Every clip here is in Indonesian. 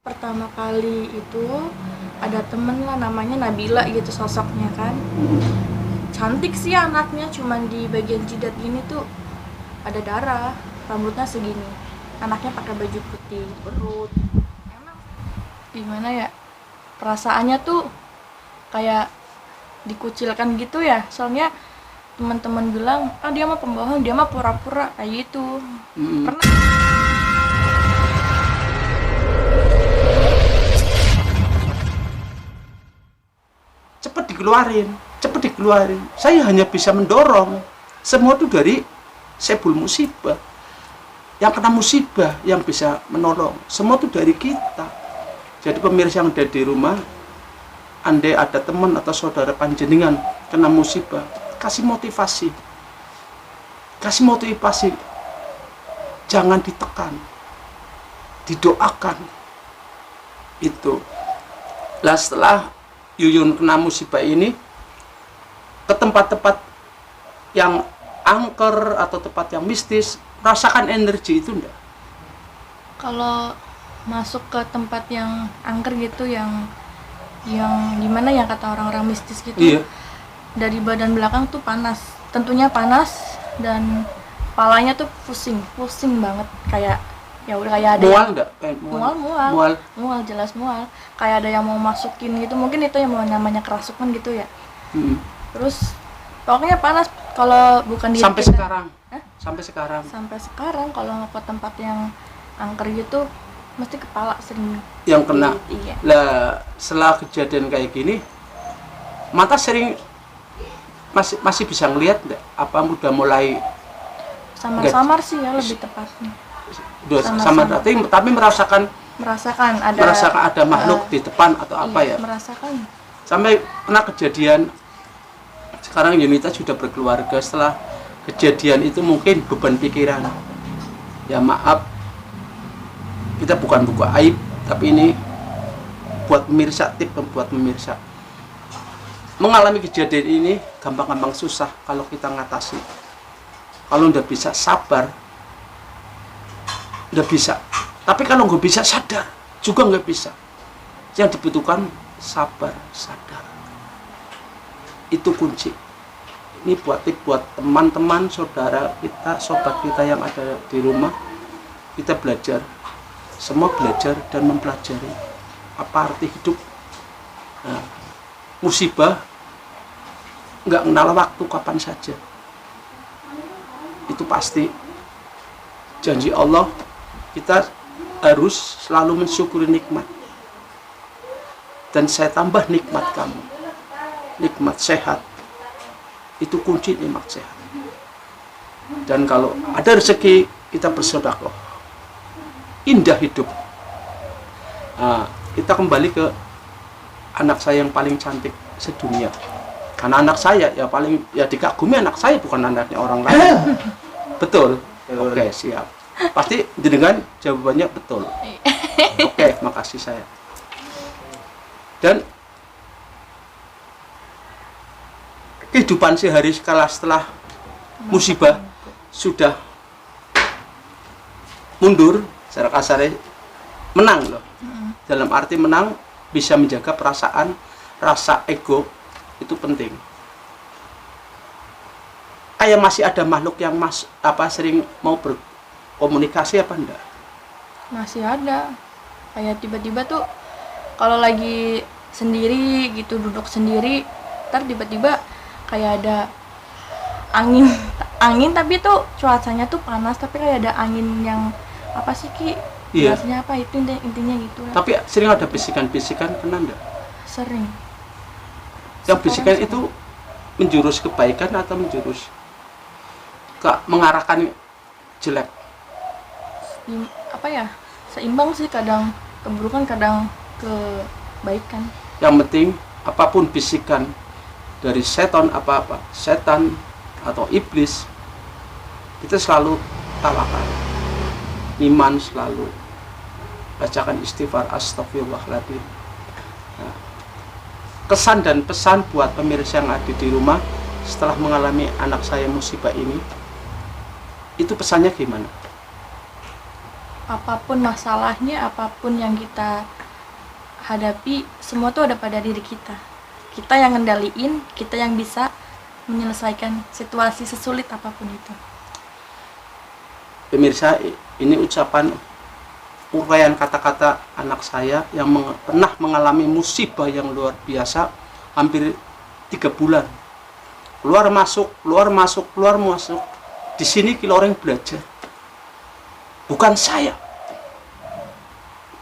Pertama kali itu ada temen lah namanya Nabila gitu sosoknya kan. Cantik sih anaknya, cuman di bagian jidat gini tuh ada darah, rambutnya segini. Anaknya pakai baju putih, perut. Emang gimana ya? Perasaannya tuh kayak dikucilkan gitu ya. Soalnya teman-teman bilang, "Ah, dia mah pembohong, dia mah pura-pura." Kayak gitu. Pernah cepat dikeluarin. Saya hanya bisa mendorong. Semua itu dari sebul musibah. Yang kena musibah yang bisa menolong. Semua itu dari kita. Jadi pemirsa yang ada di rumah, andai ada teman atau saudara panjenengan kena musibah, kasih motivasi. Kasih motivasi. Jangan ditekan. Didoakan. Itu. Lah setelah Yuyun kena musibah ini ke tempat-tempat yang angker atau tempat yang mistis, rasakan energi itu enggak? kalau masuk ke tempat yang angker gitu, yang gimana ya kata orang-orang mistis gitu. Iya. Dari badan belakang tuh panas, tentunya panas, dan kepalanya tuh pusing banget, kayak ya udah kayak ada Mual enggak? mual jelas mual, kayak ada yang mau masukin gitu, mungkin itu yang mau namanya kerasukan gitu ya. Terus pokoknya panas kalau bukan di Sampai kita. sekarang. Hah? Sampai sekarang kalau ke tempat yang angker gitu mesti kepala sering Yang kena. Iya. Lah setelah kejadian kayak gini, mata sering masih bisa ngelihat enggak? Apa udah mulai Samar-samar sih ya lebih tepatnya. sama tapi merasakan merasakan ada makhluk di depan atau apa iya, ya? merasakan. Sampai pernah kejadian, sekarang Yunita sudah berkeluarga, setelah kejadian itu mungkin beban pikiran, ya maaf, kita bukan buka aib, tapi ini buat pemirsa, tip buat pemirsa mengalami kejadian ini gampang-gampang susah kalau kita ngatasi. Kalau udah bisa sabar, udah bisa, tapi kalau nggak bisa sadar juga nggak bisa. Yang dibutuhkan sabar, sadar, itu kunci. Ini buat tip buat teman-teman, saudara kita, sobat kita yang ada di rumah. Kita belajar, semua belajar dan mempelajari apa arti hidup. Nah, musibah nggak kenal waktu, kapan saja. Itu pasti janji Allah. Kita harus selalu mensyukuri nikmat. Dan saya tambah nikmat kamu, nikmat sehat. Itu kunci nikmat sehat. Dan kalau ada rezeki, kita bersedekah. Indah hidup. Nah, kita kembali ke anak saya yang paling cantik sedunia. Karena anak saya ya paling ya dikagumi, anak saya bukan anaknya orang lain. Betul. Oke, siap. Pasti dengan jawabannya betul. Oke, makasih saya. Dan kehidupan sehari setelah musibah sudah mundur, secara kasarnya menang loh. Dalam arti menang, bisa menjaga perasaan, rasa ego itu penting. Kayak masih ada makhluk yang sering mau berkomunikasi apa enggak? Masih ada, kayak tiba-tiba tuh kalau lagi sendiri gitu, duduk sendiri, ntar tiba-tiba kayak ada angin tapi tuh cuacanya tuh panas, tapi kayak ada angin yang apa sih Ki? Iya. Biasanya apa itu intinya gitu lah. Tapi sering ada bisikan-bisikan, kena enggak? Sering. Yang bisikan itu menjurus kebaikan atau menjurus mengarahkan jelek? Apa ya? Seimbang sih, kadang keburukan, kadang kebaikan. Yang penting apapun bisikan dari setan, setan atau iblis, kita selalu tawakal, iman, selalu bacakan istighfar, astagfirullahaladzim. Nah, kesan dan pesan buat pemirsa yang ada di rumah setelah mengalami anak saya musibah ini, itu pesannya gimana? apapun masalahnya, apapun yang kita hadapi, semua tuh ada pada diri kita. Kita yang ngendaliin, kita yang bisa menyelesaikan situasi sesulit apapun itu. Pemirsa, ini ucapan uraian kata-kata anak saya yang pernah mengalami musibah yang luar biasa hampir 3 bulan. Keluar masuk, keluar masuk, keluar masuk. Di sini Kiloreng belajar. Bukan saya.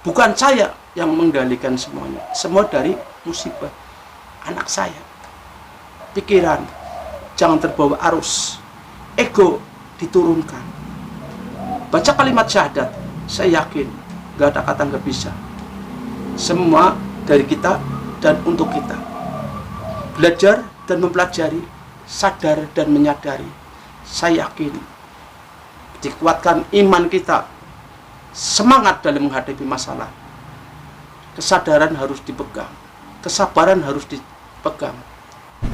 Bukan saya yang mengendalikan semuanya. Semua dari musibah anak saya. Pikiran jangan terbawa arus. Ego diturunkan. Baca kalimat syahadat. Saya yakin gak ada kata gak bisa. Semua dari kita dan untuk kita. Belajar dan mempelajari, sadar dan menyadari. Saya yakin dikuatkan iman kita, semangat dalam menghadapi masalah. Kesadaran harus dipegang, kesabaran harus dipegang.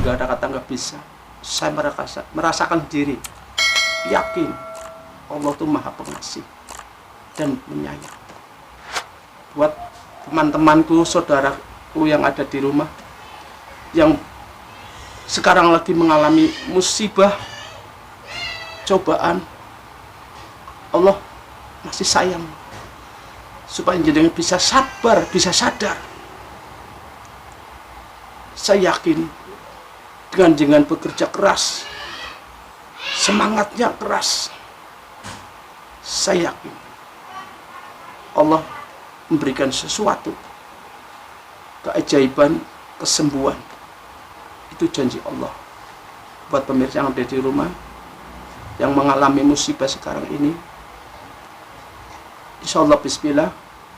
Gak ada kata gak bisa. Saya merasakan diri, yakin Allah itu maha pengasih dan menyayang. Buat teman-temanku, saudaraku yang ada di rumah, yang sekarang lagi mengalami musibah, cobaan, Allah masih sayang supaya jenengan bisa sabar, bisa sadar. Saya yakin dengan bekerja keras, semangatnya keras, saya yakin Allah memberikan sesuatu keajaiban, kesembuhan. Itu janji Allah. Buat pemirsa yang ada di rumah yang mengalami musibah sekarang ini, insya Allah bismillah,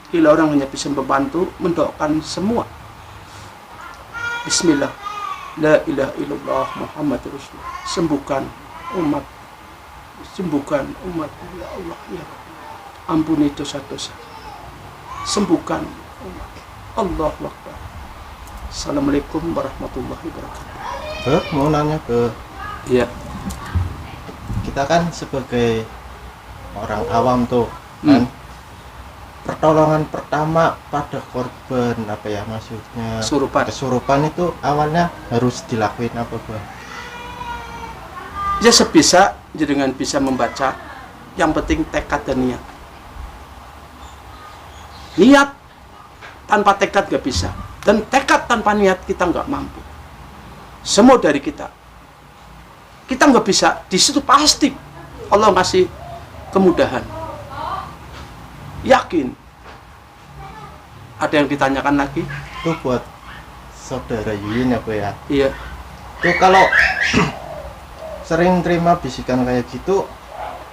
Kiloreng hanya bisa membantu mendoakan semua. Bismillah, la ilaha illallah Muhammad Rasulullah. Sembuhkan umat, sembuhkan umat, ya Allah, ya Rabbi. Ampuni dosa-dosa, sembuhkan umat. Allahu Akbar. Assalamualaikum warahmatullahi wabarakatuh. Mau nanya ke, Iya. kita kan sebagai orang awam tuh kan, pertolongan pertama pada korban apa ya, maksudnya kesurupan itu awalnya harus dilakuin apa, Bang? Ya sebisa dengan bisa membaca, yang penting tekad dan niat. Niat tanpa tekad gak bisa, dan tekad tanpa niat kita nggak mampu. Semua dari kita nggak bisa. Di situ pasti Allah ngasih kemudahan. Yakin. Ada yang ditanyakan lagi? Itu buat saudara Yuyun ya, ya? Iya. Itu kalau sering terima bisikan kayak gitu,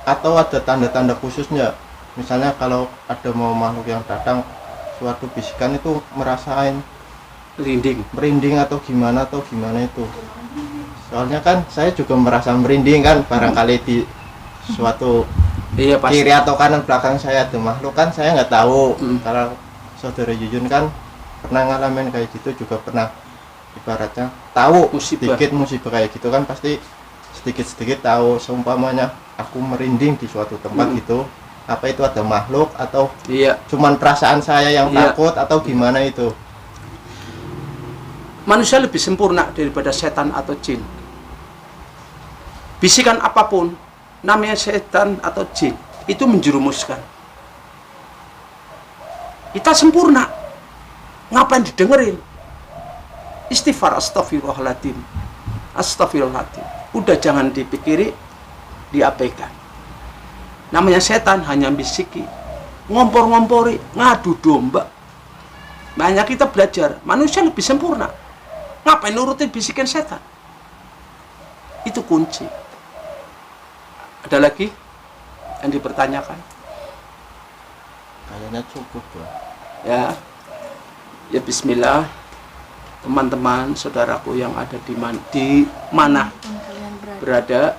atau ada tanda-tanda khususnya? Misalnya kalau ada mau makhluk yang datang, suatu bisikan itu merasain merinding atau gimana itu. Soalnya kan saya juga merasa merinding kan, barangkali di suatu kiri atau kanan belakang saya ada makhluk kan, saya nggak tahu. Kalau saudara Yuyun kan pernah ngalamin kayak gitu, juga pernah ibaratnya tahu sedikit musibah kayak gitu kan, pasti sedikit tahu. Seumpamanya aku merinding di suatu tempat gitu, apa itu ada makhluk atau cuman perasaan saya yang takut atau gimana itu? Manusia lebih sempurna daripada setan atau jin. Bisikan apapun, namanya setan atau jin, itu menjerumuskan. Kita sempurna, ngapain didengerin? Istighfar, astagfirullahaladzim, astagfirullahaladzim. Udah jangan dipikiri, diabaikan. Namanya setan hanya bisiki, ngompor-ngompori, ngadu domba. Makanya kita belajar, manusia lebih sempurna. Ngapain nurutin bisikan setan? Itu kunci. Ada lagi yang dipertanyakan? Kayaknya cukup, Bang. Ya bismillah, teman-teman, saudaraku yang ada di mana berada,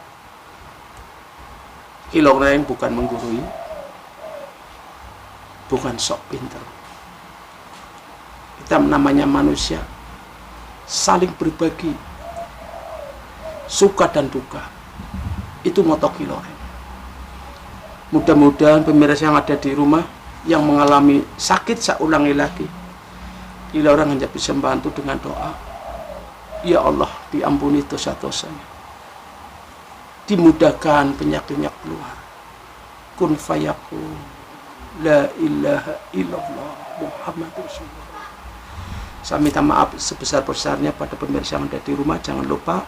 Kiloreng bukan menggurui, bukan sok pinter. Kita namanya manusia, saling berbagi suka dan duka. Itu moto Kiloreng. Mudah-mudahan pemirsa yang ada di rumah yang mengalami sakit saya ulangi lagi, bila orang hanya bisa membantu dengan doa, ya Allah diampuni dosa-dosanya, dimudahkan penyakitnya keluar. Kun fayakun, la ilaha illallah Muhammad Rasulullah. Saya minta maaf sebesar-besarnya pada pemirsa yang ada di rumah. Jangan lupa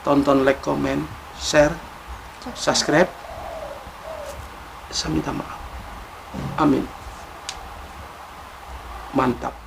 tonton, like, komen, share, subscribe. Saya minta maaf. Amin. Mantap.